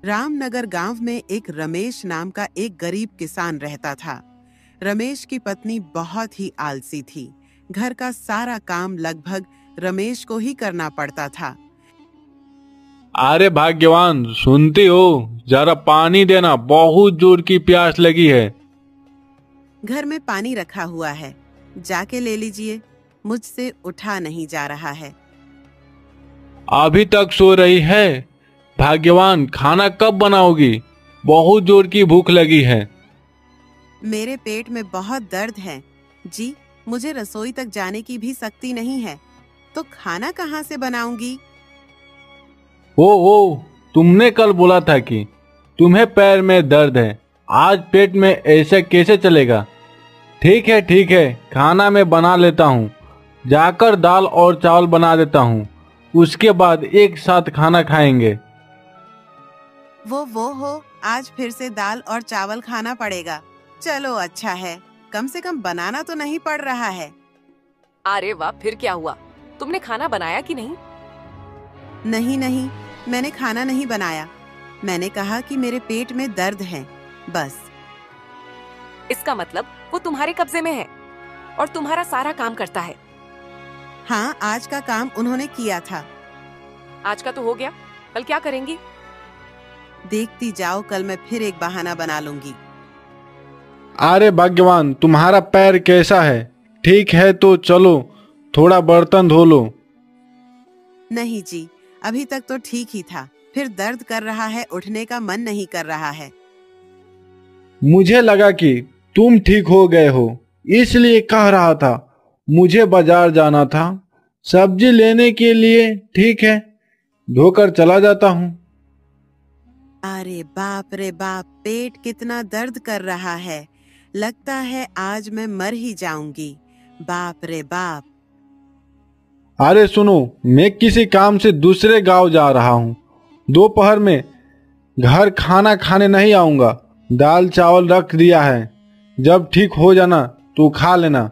रामनगर गांव में एक रमेश नाम का एक गरीब किसान रहता था। रमेश की पत्नी बहुत ही आलसी थी। घर का सारा काम लगभग रमेश को ही करना पड़ता था। अरे भाग्यवान, सुनती हो? जरा पानी देना, बहुत जोर की प्यास लगी है। घर में पानी रखा हुआ है, जाके ले लीजिए। मुझसे उठा नहीं जा रहा है। अभी तक सो रही है? भाग्यवान, खाना कब बनाओगी? बहुत जोर की भूख लगी है। मेरे पेट में बहुत दर्द है जी। मुझे रसोई तक जाने की भी शक्ति नहीं है, तो खाना कहाँ से बनाऊंगी? ओ, तुमने कल बोला था कि तुम्हें पैर में दर्द है। आज पेट में ऐसे कैसे चलेगा? ठीक है, खाना मैं बना लेता हूँ। जाकर दाल और चावल बना देता हूँ, उसके बाद एक साथ खाना खाएंगे। वो हो, आज फिर से दाल और चावल खाना पड़ेगा। चलो अच्छा है, कम से कम बनाना तो नहीं पड़ रहा है। अरे वाह, फिर क्या हुआ? तुमने खाना बनाया कि नहीं? नहीं, मैंने खाना नहीं बनाया। मैंने कहा कि मेरे पेट में दर्द है, बस। इसका मतलब वो तुम्हारे कब्जे में है और तुम्हारा सारा काम करता है। हाँ, आज का काम उन्होंने किया था। आज का तो हो गया, कल क्या करेंगी? देखती जाओ, कल मैं फिर एक बहाना बना लूंगी। अरे भाग्यवान, तुम्हारा पैर कैसा है? ठीक है तो चलो, थोड़ा बर्तन धो लो। नहीं जी, अभी तक तो ठीक ही था, फिर दर्द कर रहा है, उठने का मन नहीं कर रहा है। मुझे लगा कि तुम ठीक हो गए हो, इसलिए कह रहा था। मुझे बाजार जाना था सब्जी लेने के लिए। ठीक है, धोकर चला जाता हूँ। अरे बाप रे बाप, पेट कितना दर्द कर रहा है। लगता है आज मैं मर ही जाऊंगी। बाप रे बाप। अरे सुनो, मैं किसी काम से दूसरे गांव जा रहा हूँ। दोपहर में घर खाना खाने नहीं आऊंगा। दाल चावल रख दिया है, जब ठीक हो जाना तो खा लेना।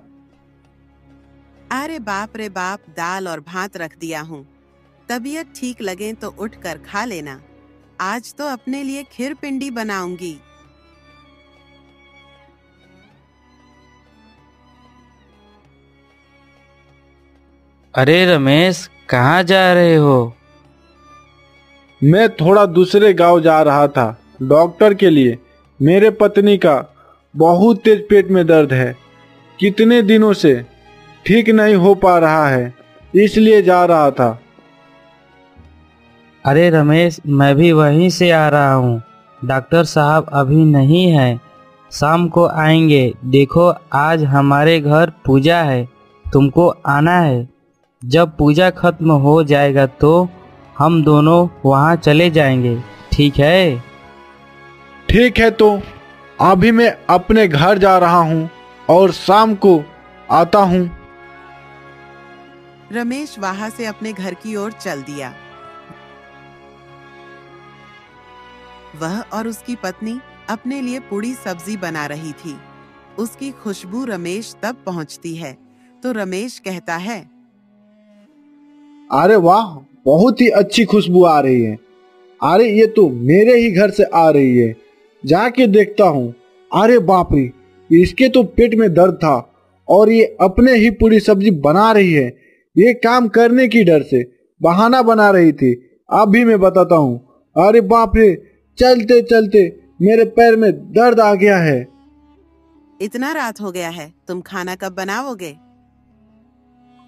अरे बाप रे बाप, दाल और भात रख दिया हूँ। तबीयत ठीक लगे तो उठकर खा लेना। आज तो अपने लिए खीर पिंडी बनाऊंगी। अरे रमेश, कहाँ जा रहे हो? मैं थोड़ा दूसरे गांव जा रहा था, डॉक्टर के लिए। मेरे पत्नी का बहुत तेज पेट में दर्द है, कितने दिनों से ठीक नहीं हो पा रहा है, इसलिए जा रहा था। अरे रमेश, मैं भी वहीं से आ रहा हूँ। डॉक्टर साहब अभी नहीं हैं, शाम को आएंगे। देखो, आज हमारे घर पूजा है, तुमको आना है। जब पूजा खत्म हो जाएगा तो हम दोनों वहाँ चले जाएंगे, ठीक है? ठीक है, तो अभी मैं अपने घर जा रहा हूँ और शाम को आता हूँ। रमेश वहां से अपने घर की ओर चल दिया। वह और उसकी पत्नी अपने लिए पूड़ी सब्जी बना रही थी। उसकी खुशबू रमेश तब पहुंचती है तो रमेश कहता है, अरे वाह, बहुत ही अच्छी खुशबू आ रही है। अरे ये तो मेरे ही घर से आ रही है, जाके देखता हूँ। अरे बाप रे, इसके तो पेट में दर्द था और ये अपने ही पूरी सब्जी बना रही है। ये काम करने की डर से बहाना बना रही थी। अब भी मैं बताता हूँ। अरे बाप रे, चलते चलते मेरे पैर में दर्द आ गया है। इतना रात हो गया है, तुम खाना कब बनाओगे?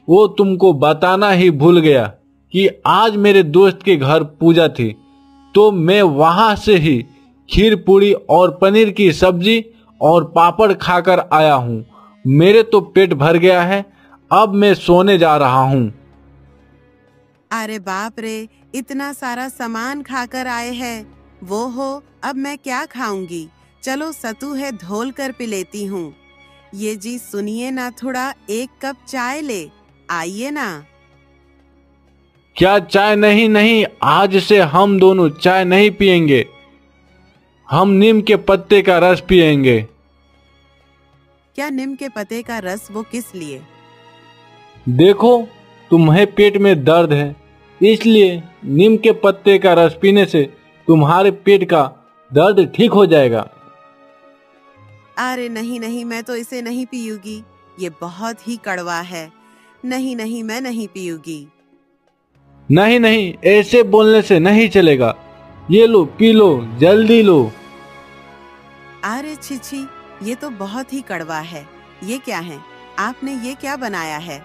वो तुमको बताना ही भूल गया कि आज मेरे दोस्त के घर पूजा थी, तो मैं वहां से ही खीर पूड़ी और पनीर की सब्जी और पापड़ खाकर आया हूँ। मेरे तो पेट भर गया है, अब मैं सोने जा रहा हूँ। अरे बाप रे, इतना सारा सामान खाकर आए हैं। वो हो, अब मैं क्या खाऊंगी? चलो सतू है, धोल कर पी लेती हूँ। ये जी सुनिए ना, थोड़ा एक कप चाय ले आइए ना। क्या चाय? नहीं, आज से हम दोनों चाय नहीं पिएंगे। हम नीम के पत्ते का रस पिएंगे। क्या नीम के पत्ते का रस? वो किस लिए? देखो, तुम्हें पेट में दर्द है, इसलिए नीम के पत्ते का रस पीने से तुम्हारे पेट का दर्द ठीक हो जाएगा। अरे नहीं नहीं, मैं तो इसे नहीं पीऊंगी, ये बहुत ही कड़वा है। नहीं नहीं, मैं नहीं पीऊंगी। नहीं नहीं, ऐसे बोलने से नहीं चलेगा। ये लो, पी लो, जल्दी लो। अरे छिछी, ये तो बहुत ही कड़वा है। ये क्या है? आपने ये क्या बनाया है?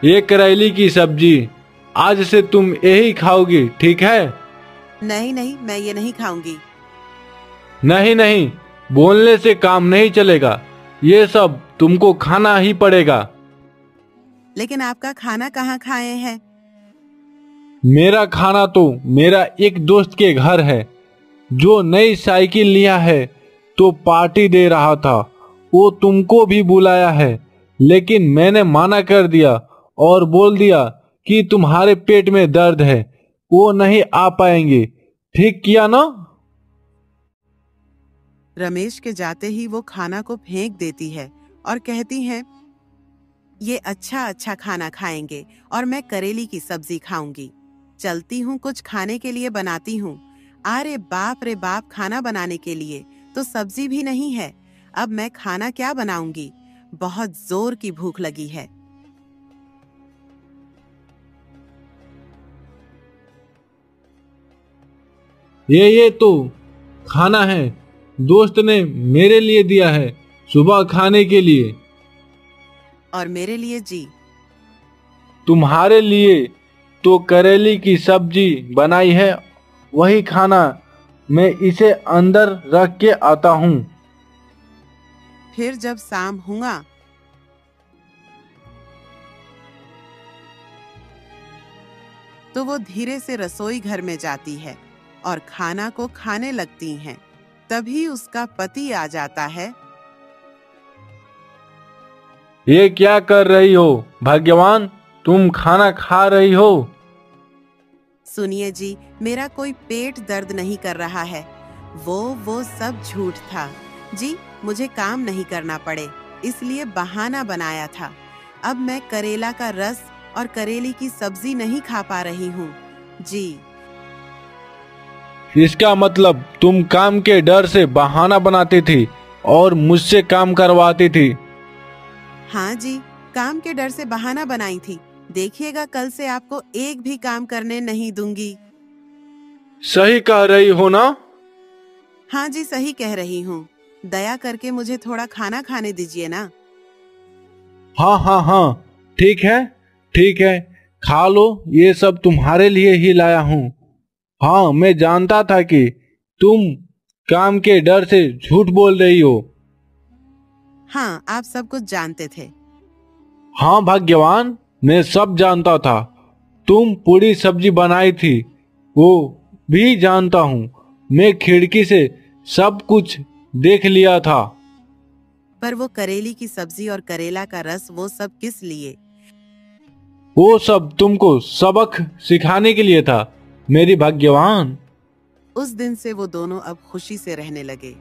ये करेली की सब्जी। आज से तुम यही खाओगी, ठीक है? नहीं नहीं, मैं ये नहीं खाऊंगी। नहीं नहीं, बोलने से काम नहीं चलेगा। ये सब तुमको खाना ही पड़ेगा। लेकिन आपका खाना कहाँ खाए हैं? मेरा खाना तो मेरा एक दोस्त के घर है, जो नई साइकिल लिया है तो पार्टी दे रहा था। वो तुमको भी बुलाया है, लेकिन मैंने मना कर दिया और बोल दिया कि तुम्हारे पेट में दर्द है, वो नहीं आ पाएंगे। ठीक किया ना? रमेश के जाते ही वो खाना को फेंक देती है और कहती है, ये अच्छा अच्छा खाना खाएंगे और मैं करेली की सब्जी खाऊंगी। चलती हूँ, कुछ खाने के लिए बनाती हूँ। अरे बाप रे बाप, खाना बनाने के लिए तो सब्जी भी नहीं है। अब मैं खाना क्या बनाऊंगी? बहुत जोर की भूख लगी है। ये तो खाना है, दोस्त ने मेरे लिए दिया है सुबह खाने के लिए। और मेरे लिए जी? तुम्हारे लिए तो करेली की सब्जी बनाई है, वही खाना। मैं इसे अंदर रख के आता हूँ। फिर जब शाम हुआ तो वो धीरे से रसोई घर में जाती है और खाना को खाने लगती हैं। तभी उसका पति आ जाता है। ये क्या कर रही हो भाग्यवान? तुम खाना खा रही हो? सुनिए जी, मेरा कोई पेट दर्द नहीं कर रहा है। वो सब झूठ था जी। मुझे काम नहीं करना पड़े, इसलिए बहाना बनाया था। अब मैं करेला का रस और करेली की सब्जी नहीं खा पा रही हूँ जी। इसका मतलब तुम काम के डर से बहाना बनाती थी और मुझसे काम करवाती थी। हाँ जी, काम के डर से बहाना बनाई थी। देखिएगा, कल से आपको एक भी काम करने नहीं दूंगी। सही कह रही हो ना? हाँ जी, सही कह रही हूँ। दया करके मुझे थोड़ा खाना खाने दीजिए ना। हाँ हाँ हाँ, ठीक है ठीक है, खा लो। ये सब तुम्हारे लिए ही लाया हूँ। हाँ, मैं जानता था कि तुम काम के डर से झूठ बोल रही हो। हाँ, आप सब कुछ जानते थे। हाँ भाग्यवान, मैं सब जानता था। तुम पूरी सब्जी बनाई थी, वो भी जानता हूँ। मैं खिड़की से सब कुछ देख लिया था। पर वो करेली की सब्जी और करेला का रस, वो सब किस लिए? वो सब तुमको सबक सिखाने के लिए था, मेरी भाग्यवान। उस दिन से वो दोनों अब खुशी से रहने लगे।